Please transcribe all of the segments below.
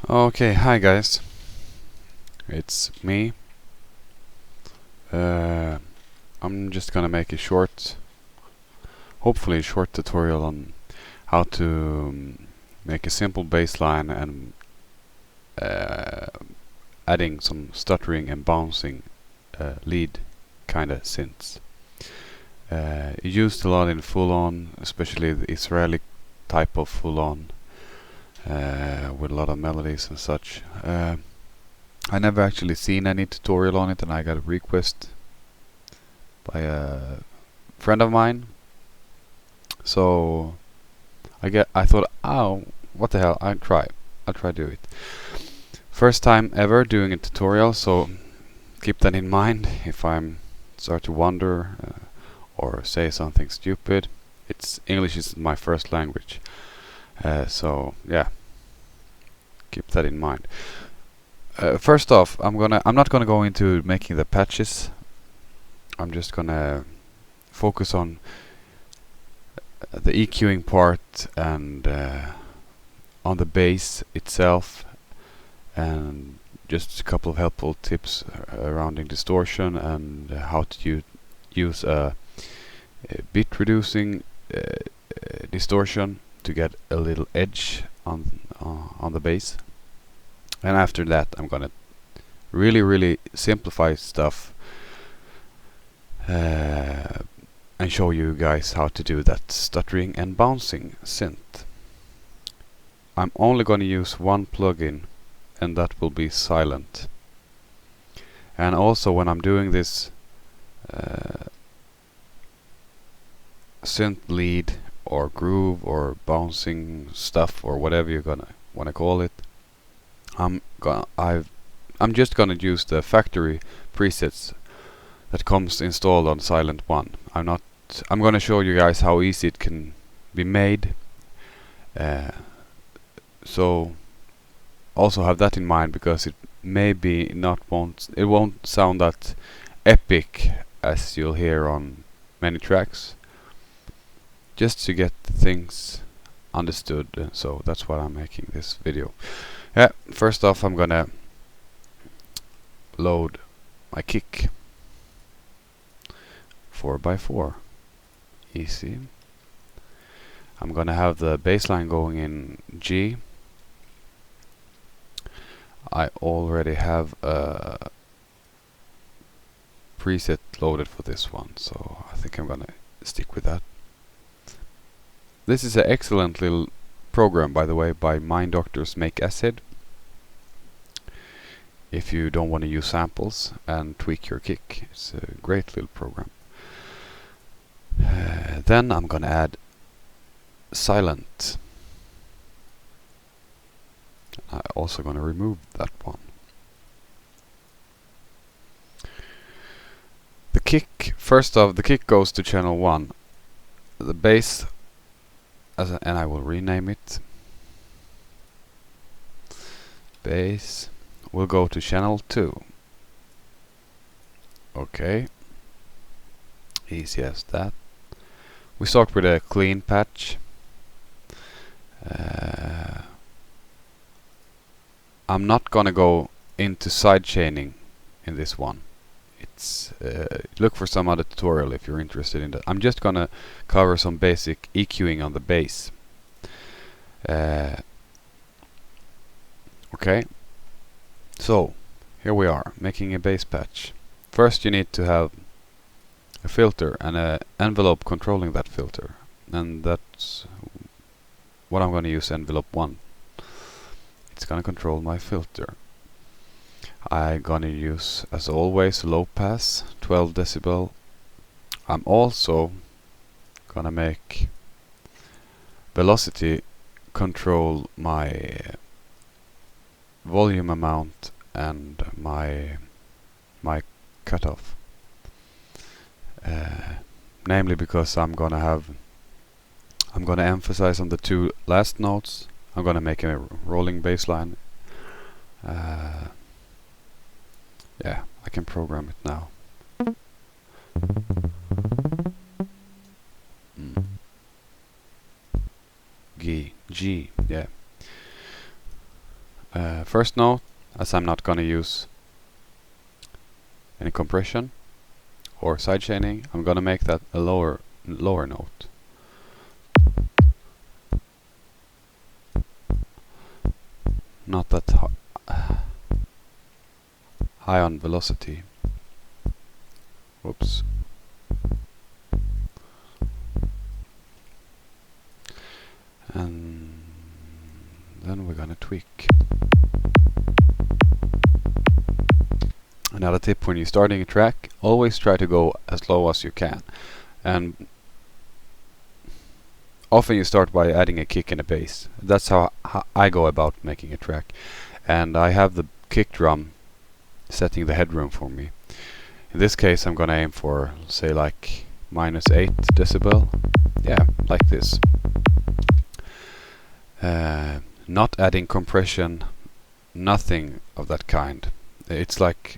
Okay, hi guys, it's me. Uh, I'm just gonna make a hopefully a short tutorial on how to make a simple bassline and uh, adding some stuttering and bouncing lead kinda synths. Used a lot in full-on, especially the Israeli type of full-on, with a lot of melodies and such. I never actually seen any tutorial on it, and I got a request by a friend of mine. So I thought, oh, what the hell? I'll try do it. First time ever doing a tutorial, so keep that in mind if I'm start to wonder or say something stupid. English is my first language, so yeah, keep that in mind. First off, I'm not gonna go into making the patches. I'm just gonna focus on the EQing part and on the bass itself, and just a couple of helpful tips around distortion and how to use a bit reducing distortion to get a little edge on the bass. And after that, I'm gonna really simplify stuff and show you guys how to do that stuttering and bouncing synth. I'm only gonna use one plugin, and that will be Silent. And also, when I'm doing this synth lead or groove or bouncing stuff or whatever you're gonna wanna call it, I'm just gonna use the factory presets that comes installed on Silent 1. I'm gonna show you guys how easy it can be made. So also have that in mind, because it won't sound that epic as you'll hear on many tracks. Just to get things understood, so that's why I'm making this video. First off, I'm gonna load my kick 4x4. Easy. I'm gonna have the bassline going in G. I already have a preset loaded for this one, so I think I'm gonna stick with that. This is an excellent little program, by the way, by Mind Doctor's Make Acid, if you don't want to use samples and tweak your kick. It's a great little program. Then I'm gonna add Silent. I'm also gonna remove that one. The kick, first off, the kick goes to channel 1. The bass, and I will rename it, bass, will go to channel 2. Okay, easy as that. We start with a clean patch. I'm not gonna go into sidechaining in this one. Look for some other tutorial if you're interested in that. I'm just gonna cover some basic EQing on the bass. Okay, so here we are making a bass patch. First, you need to have a filter and an envelope controlling that filter, and that's what I'm going to use. Envelope 1. It's going to control my filter. I'm going to use, as always, low pass, 12 decibel. I'm also going to make velocity control my volume amount and my cutoff. Namely because I'm gonna emphasize on the 2 last notes. I'm gonna make a rolling bass line. Yeah, I can program it now. G, yeah. first note, as I'm not gonna use any compression or sidechaining, I'm gonna make that a lower note. Not that high on velocity. Whoops. And then we're gonna tweak. Another tip when you're starting a track, always try to go as low as you can. And often you start by adding a kick and a bass. That's how I go about making a track. And I have the kick drum setting the headroom for me. In this case I'm gonna aim for, say, like -8 decibel. Yeah, like this. Not adding compression, nothing of that kind. It's like,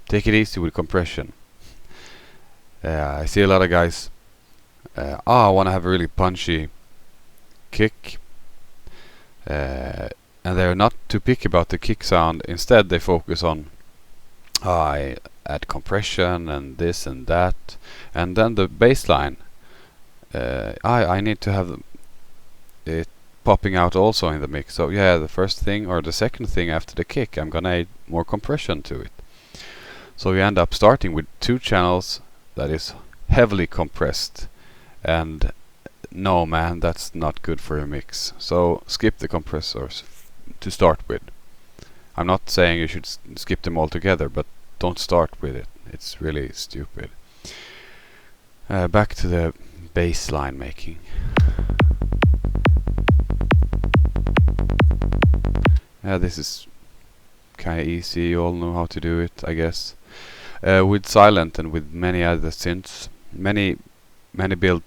take it easy with compression. I see a lot of guys, I want to have a really punchy kick, and they're not too picky about the kick sound. Instead they focus on, I add compression and this and that, and then the bass line, I need to have it popping out also in the mix. So yeah, the first thing or the second thing after the kick, I'm gonna add more compression to it. So you end up starting with 2 channels that is heavily compressed, and no man, that's not good for your mix. So skip the compressors to start with. I'm not saying you should skip them altogether, but don't start with it. It's really stupid. Back to the bass line making. This is kind of easy. You all know how to do it, I guess. With Silent and with many other synths, many build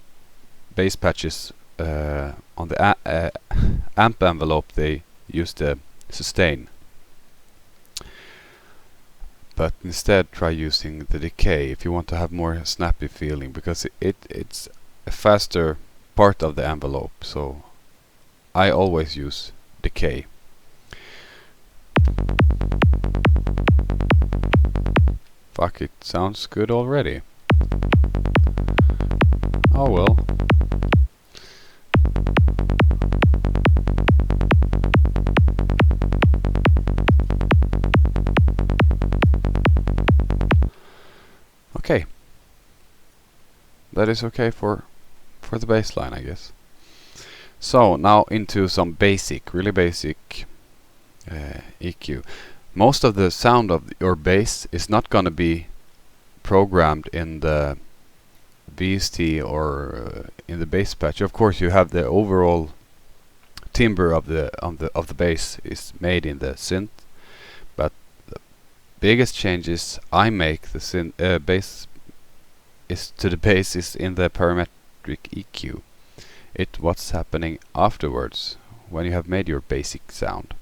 bass patches on the amp envelope. They use the sustain, but instead try using the decay if you want to have more snappy feeling, because it's a faster part of the envelope. So I always use decay. Fuck, it sounds good already. Oh well. Okay. That is okay for the bass line, I guess. So now into some really basic EQ. Most of the sound of your bass is not gonna be programmed in the VST or in the bass patch. Of course, you have the overall timbre of the bass is made in the synth, but the biggest changes I make the synth bass is to the bass is in the parametric EQ. What's happening afterwards when you have made your basic sound.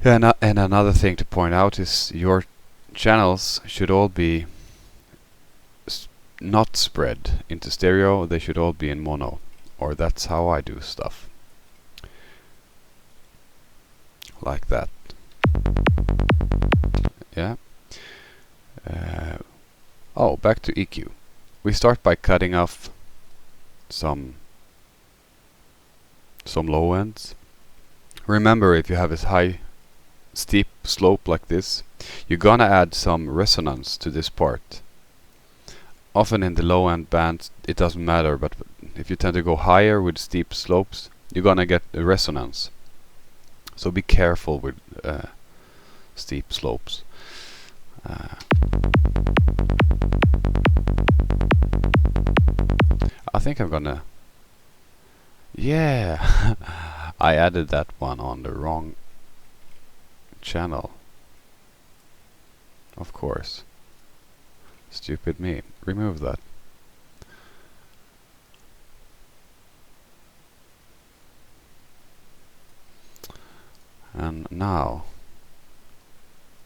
Yeah, and another thing to point out is your channels should all be not spread into stereo. They should all be in mono, or that's how I do stuff. Like that. Yeah. Oh, back to EQ. We start by cutting off some low ends. Remember, if you have a high steep slope like this, you're gonna add some resonance to this part. Often in the low end bands it doesn't matter, but if you tend to go higher with steep slopes, you're gonna get a resonance. So be careful with steep slopes. I think I'm gonna... Yeah! I added that one on the wrong channel. Of course. Stupid me. Remove that. And now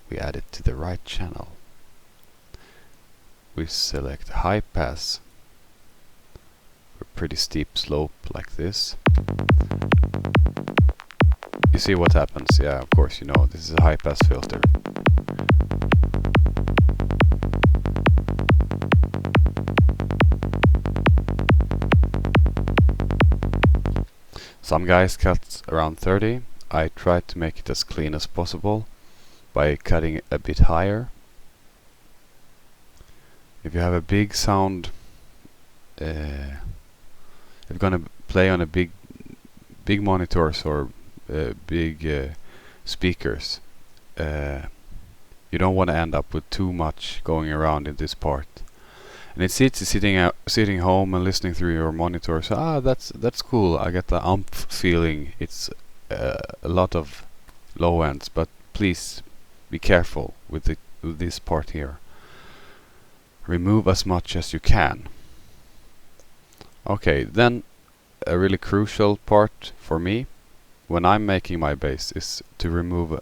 we add it to the right channel. We select high pass. A pretty steep slope like this. you see what happens. Yeah, of course, you know, this is a high pass filter. Some guys cut around 30. I tried to make it as clean as possible by cutting a bit higher. If you have a big sound, if you're gonna play on a big monitors or big speakers, you don't want to end up with too much going around in this part. And it's easy sitting home and listening through your monitor. So that's cool. I get the umph feeling. It's a lot of low ends, but please be careful with this part here. Remove as much as you can. Okay, then a really crucial part for me when I'm making my bass is to remove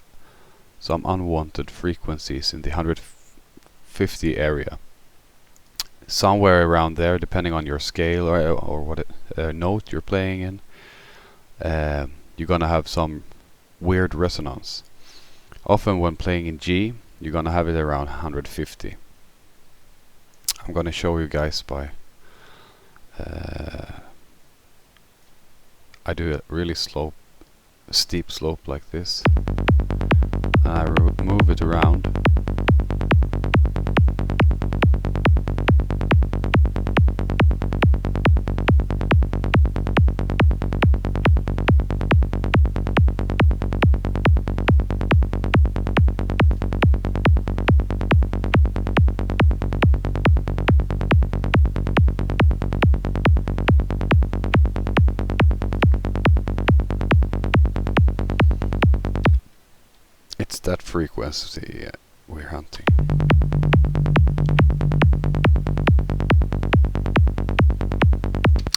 some unwanted frequencies in the 150 area. Somewhere around there, depending on your scale or what note you're playing in, you're gonna have some weird resonance. Often when playing in G, you're gonna have it around 150. I'm gonna show you guys by I do a really steep slope like this, and I move it around. It's that frequency we're hunting.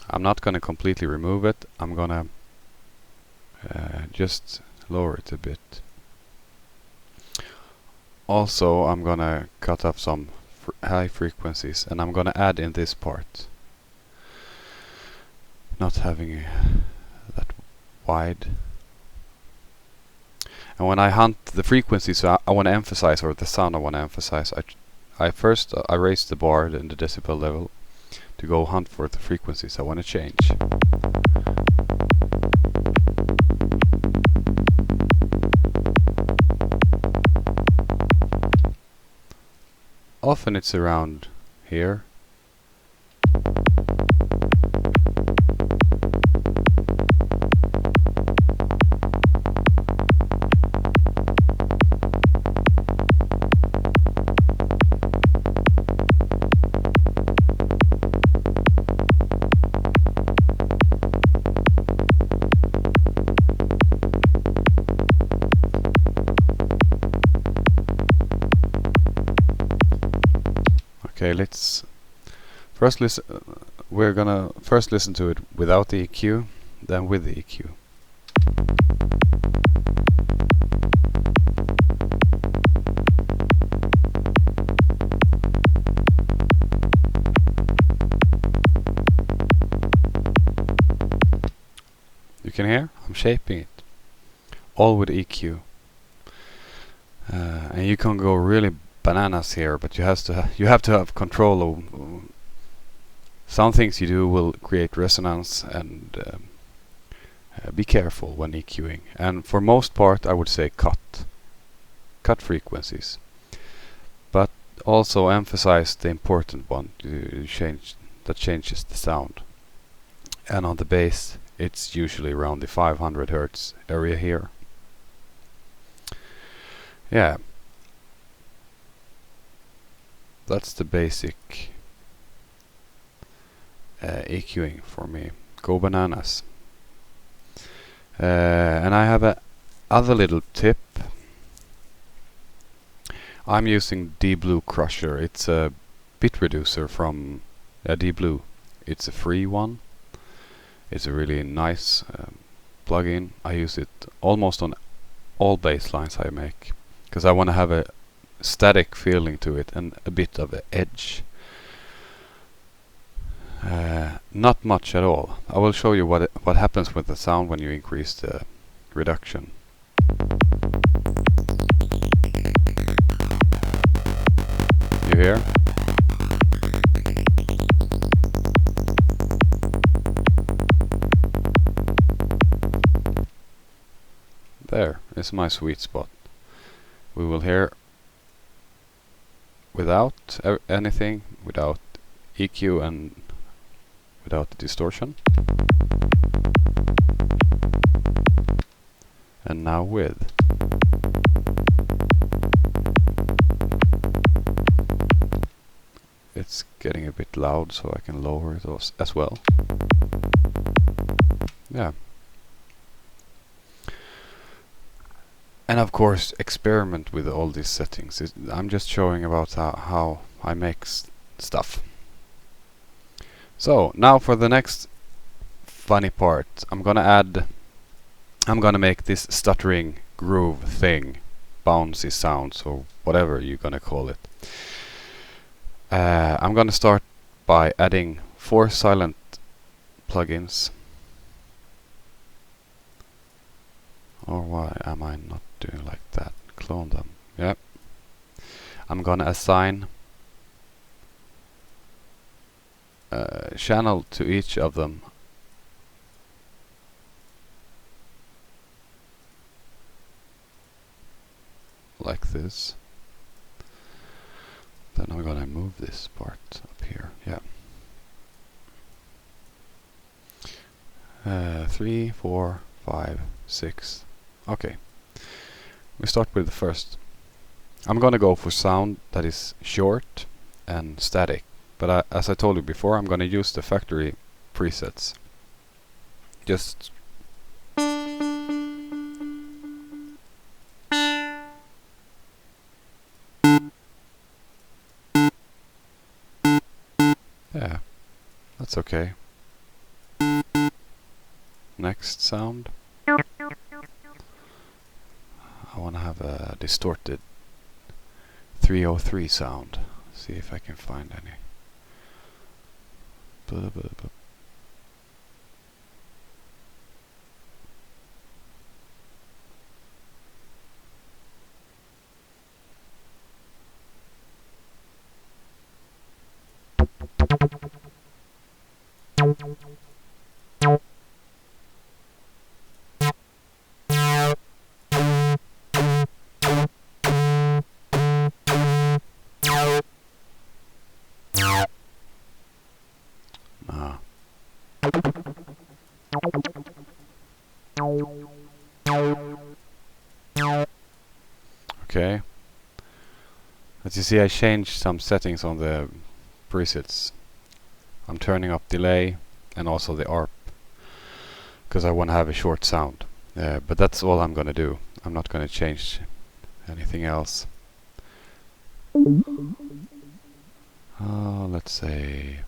I'm not gonna completely remove it. I'm gonna just lower it a bit. Also, I'm gonna cut off some high frequencies, and I'm gonna add in this part. Not having that wide. And when I hunt the frequencies I want to emphasize, or the sound I want to emphasize, I first raise the bar and the decibel level to go hunt for the frequencies I want to change. Often it's around here. Okay, let's first listen. We're gonna first listen to it without the EQ, then with the EQ. You can hear? I'm shaping it. All with EQ. And you can go really bananas here, but you have to have control of some things you do will create resonance, and be careful when EQing. And for most part, I would say cut frequencies, but also emphasize the important one to that changes the sound. And on the bass, it's usually around the 500 Hertz area here. Yeah. That's the basic EQing for me. Go bananas. And I have a other little tip. I'm using D-Blue Crusher. It's a bit reducer from D-Blue. It's a free one. It's a really nice plugin. I use it almost on all bass lines I make, because I want to have a static feeling to it and a bit of an edge. Not much at all. I will show you what happens with the sound when you increase the reduction. here. There is my sweet spot. We will hear without anything, without EQ and without the distortion. And now with. It's getting a bit loud, so I can lower it as well. Yeah. And of course, experiment with all these settings. I'm just showing about how I make stuff. So now for the next funny part, I'm gonna make this stuttering groove thing, bouncy sounds or whatever you're gonna call it. I'm gonna start by adding 4 silent plugins. Or why am I not doing like that? Clone them. Yep. I'm gonna assign a channel to each of them. Like this. Then I'm gonna move this part up here. Yeah. 3, 4, 5, 6. Okay. We start with the first. I'm gonna go for sound that is short and static. But as I told you before, I'm gonna use the factory presets. Just yeah, that's okay. Next sound. I want to have a distorted 303 sound. See if I can find any. Nah. Okay. As you see, I changed some settings on the presets. I'm turning up delay and also the ARP because I want to have a short sound. But that's all I'm gonna do. I'm not gonna change anything else. Let's say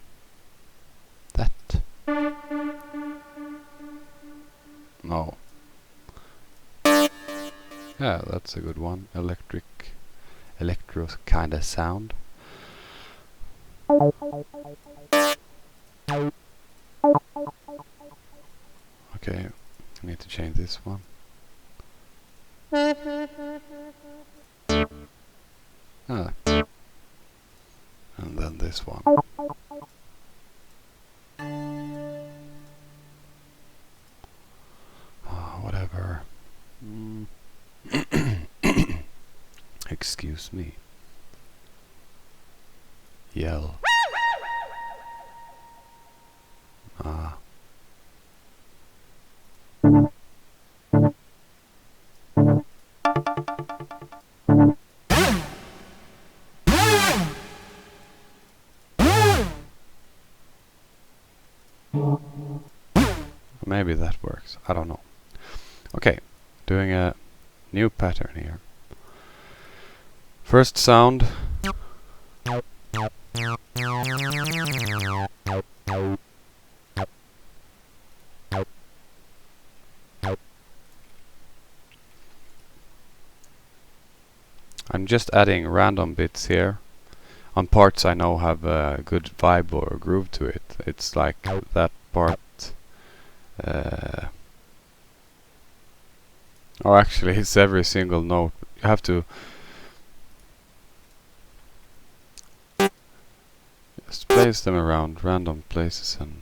that. No. Yeah, that's a good one. Electro kind of sound. Okay, I need to change this one. Ah. And then this one. Whatever. Excuse me. Yell. Ah. Maybe that works. I don't know. Okay, doing a new pattern here. First sound. I'm just adding random bits here on parts I know have a good vibe or groove to it. It's like that part. Or actually, it's every single note. You have to Just place them around random places and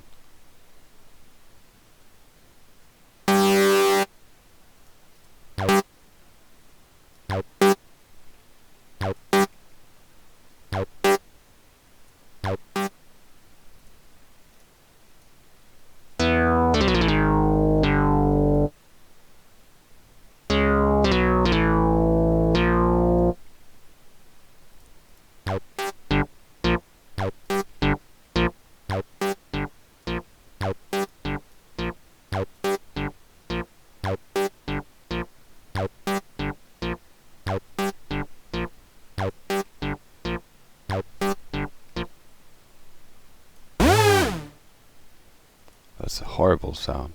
that's a horrible sound.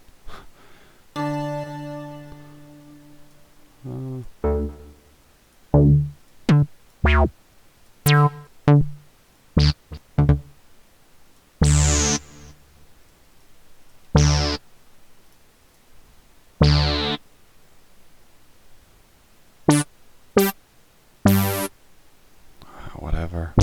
Whatever.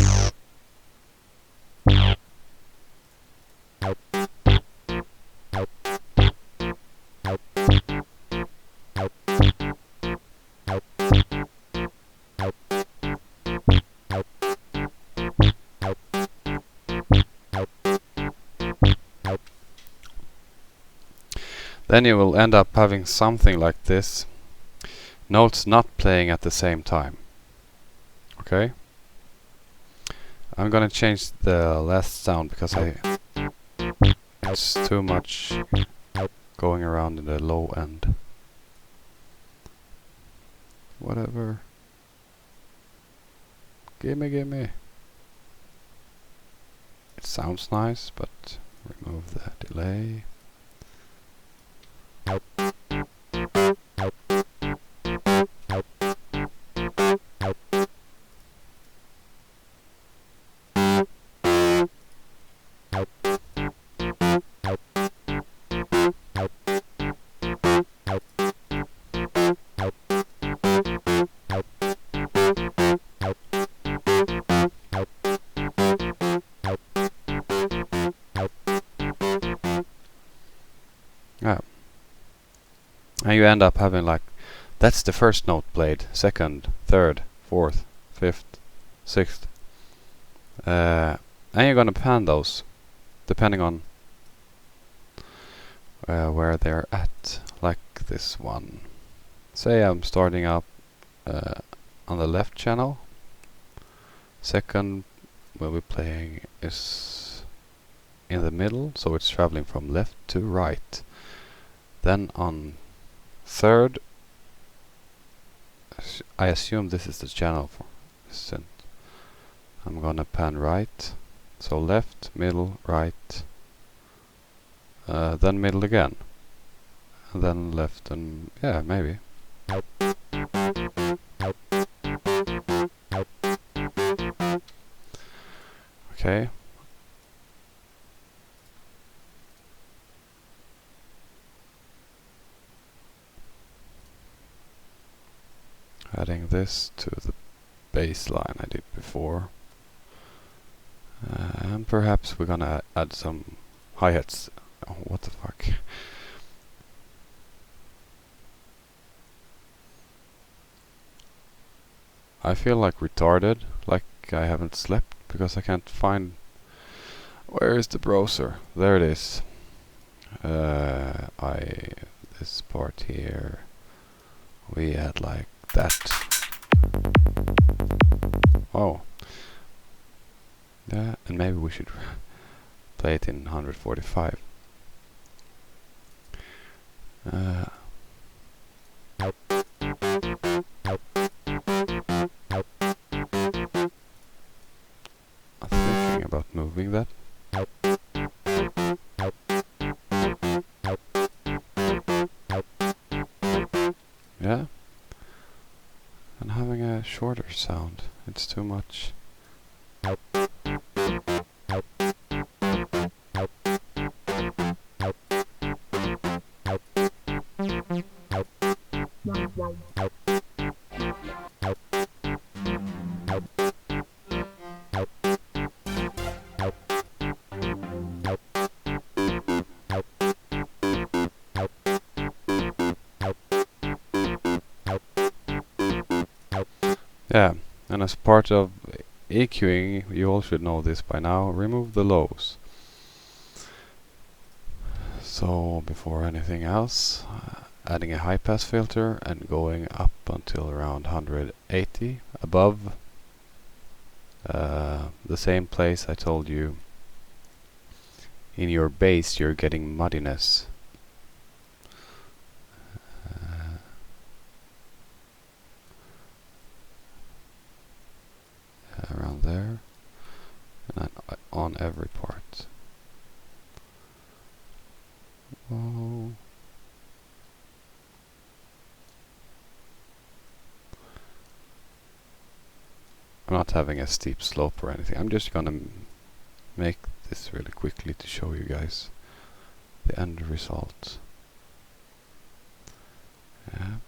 Then you will end up having something like this. Notes not playing at the same time. Okay? I'm gonna change the last sound because it's too much going around in the low end. Whatever. Gimme, gimme. It sounds nice, but remove the delay. Yeah. And you end up having like, that's the first note played, second, third, fourth, fifth, sixth. And you're gonna pan those, depending on where they're at, like this one. Say I'm starting up on the left channel. Second we'll be playing is in the middle, so it's traveling from left to right. Then on third, I assume this is the channel for synth. I'm gonna pan right, so left, middle, right, then middle again, and then left, and yeah, maybe. Okay. Adding this to the bass line I did before. And perhaps we're gonna add some hi-hats. Oh, what the fuck? I feel like retarded, like I haven't slept because I can't find... Where is the browser? There it is. This part here, we had like that. Oh. Yeah, and maybe we should play it in 145. I'm thinking about moving that. Yeah. And having a shorter sound. It's too much. Yeah, and as part of EQing, you all should know this by now, remove the lows. So before anything else, adding a high pass filter and going up until around 180 above the same place I told you in your bass you're getting muddiness. Around there, and then on every part. Whoa. I'm not having a steep slope or anything. I'm just gonna make this really quickly to show you guys the end result. Yeah.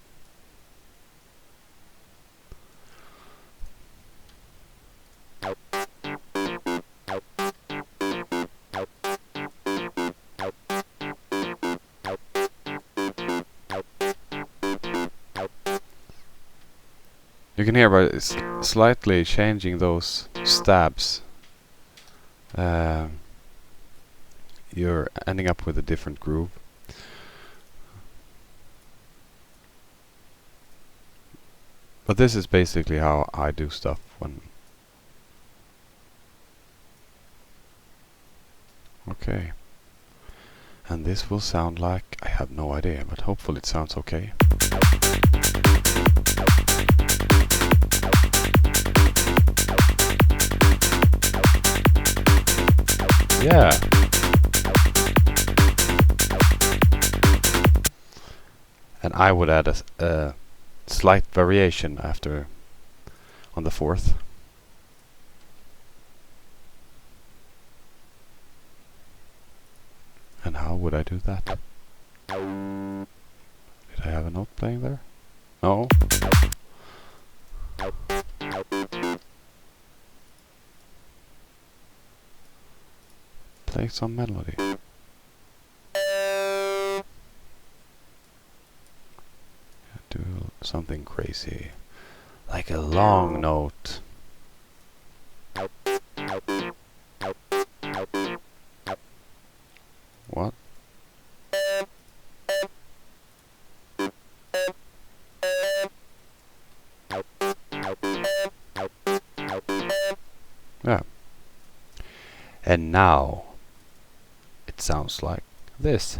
You can hear by slightly changing those stabs, you're ending up with a different groove. But this is basically how I do stuff when... Okay. And this will sound like... I have no idea, but hopefully it sounds okay. Yeah. And I would add a slight variation after on the fourth. And how would I do that? Did I have a note playing there? No. Play some melody. Do something crazy. Like a long note. What? Yeah. And now it sounds like this.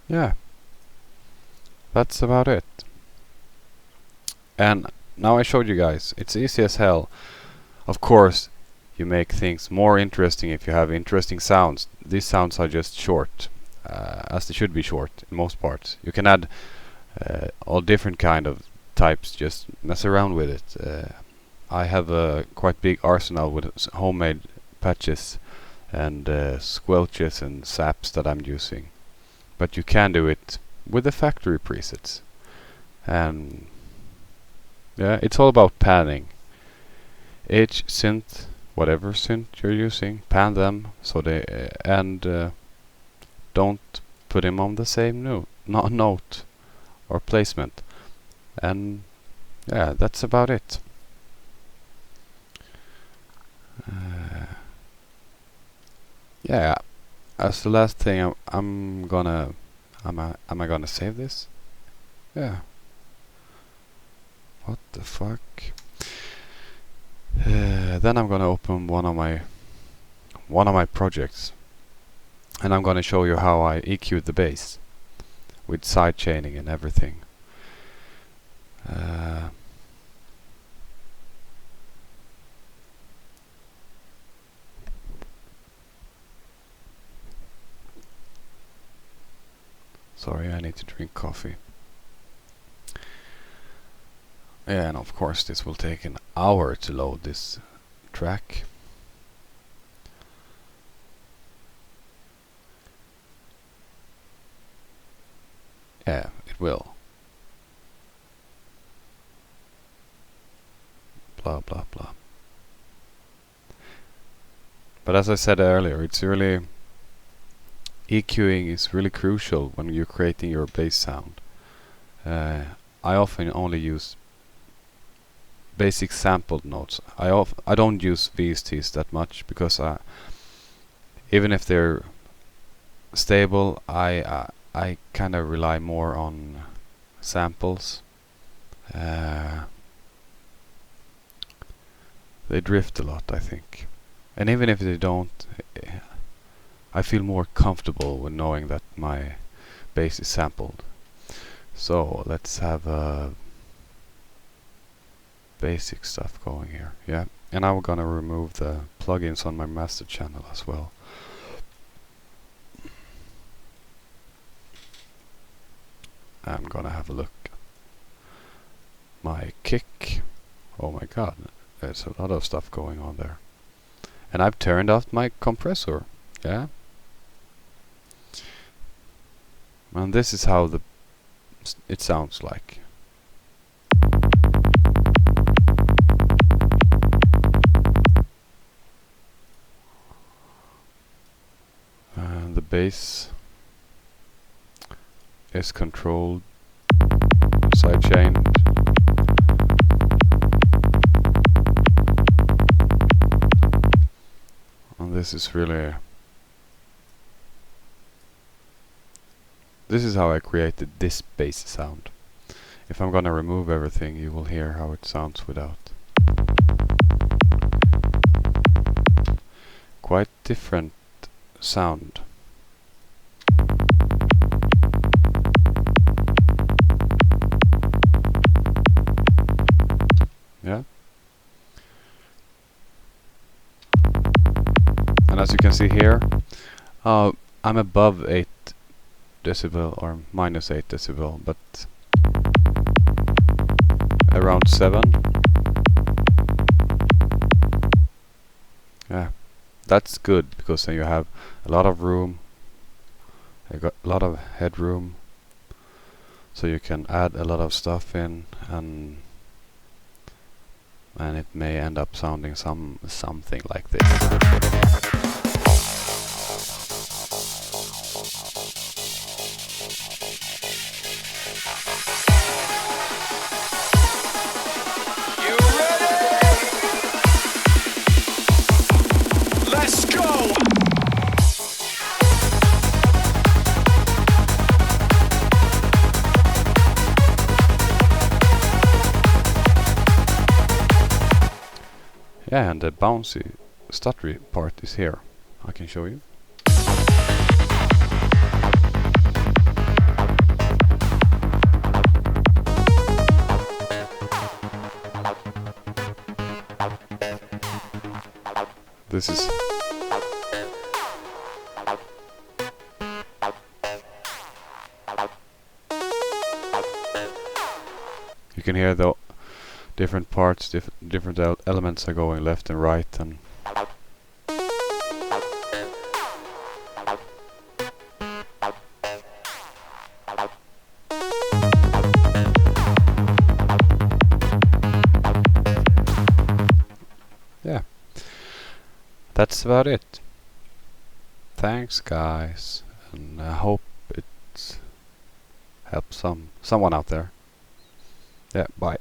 Yeah, that's about it. And now I showed you guys, it's easy as hell. Of course, you make things more interesting if you have interesting sounds. These sounds are just short, as they should be short in most parts. You can add all different kind of types, just mess around with it. I have a quite big arsenal with homemade patches and squelches and saps that I'm using. But you can do it with the factory presets. And yeah, it's all about panning. Each synth, whatever synth you're using, pan them so they and don't put them on the same note or placement. And yeah, that's about it. Yeah, as the last thing, am I gonna save this? Yeah. What the fuck? Then I'm gonna open one of my projects, and I'm gonna show you how I EQ'd the bass with side chaining and everything. Sorry, I need to drink coffee. Yeah, and of course this will take an hour to load this track. Yeah, it will. Blah blah blah. But as I said earlier, it's really EQing is really crucial when you're creating your bass sound. I often only use basic sampled notes. I don't use VSTs that much because even if they're stable, I kind of rely more on samples. They drift a lot, I think, and even if they don't, I feel more comfortable when knowing that my bass is sampled. So let's have basic stuff going here. Yeah, and I'm gonna remove the plugins on my master channel as well. I'm gonna have a look. My kick. Oh my god, there's a lot of stuff going on there. And I've turned off my compressor. Yeah. And this is how it sounds like. And the bass is controlled sidechained. And this is how I created this bass sound. If I'm gonna remove everything, you will hear how it sounds without. Quite different sound. Yeah. And as you can see here, I'm above 8 decibel or minus 8 decibel, but around 7. Yeah, that's good because then you have a lot of room. You got a lot of headroom, so you can add a lot of stuff in, and it may end up sounding something like this. Yeah, and the bouncy stuttery part is here. I can show you. This is you can hear the different parts, different elements are going left and right, and yeah, that's about it. Thanks guys, and I hope it helps someone out there. Yeah, bye.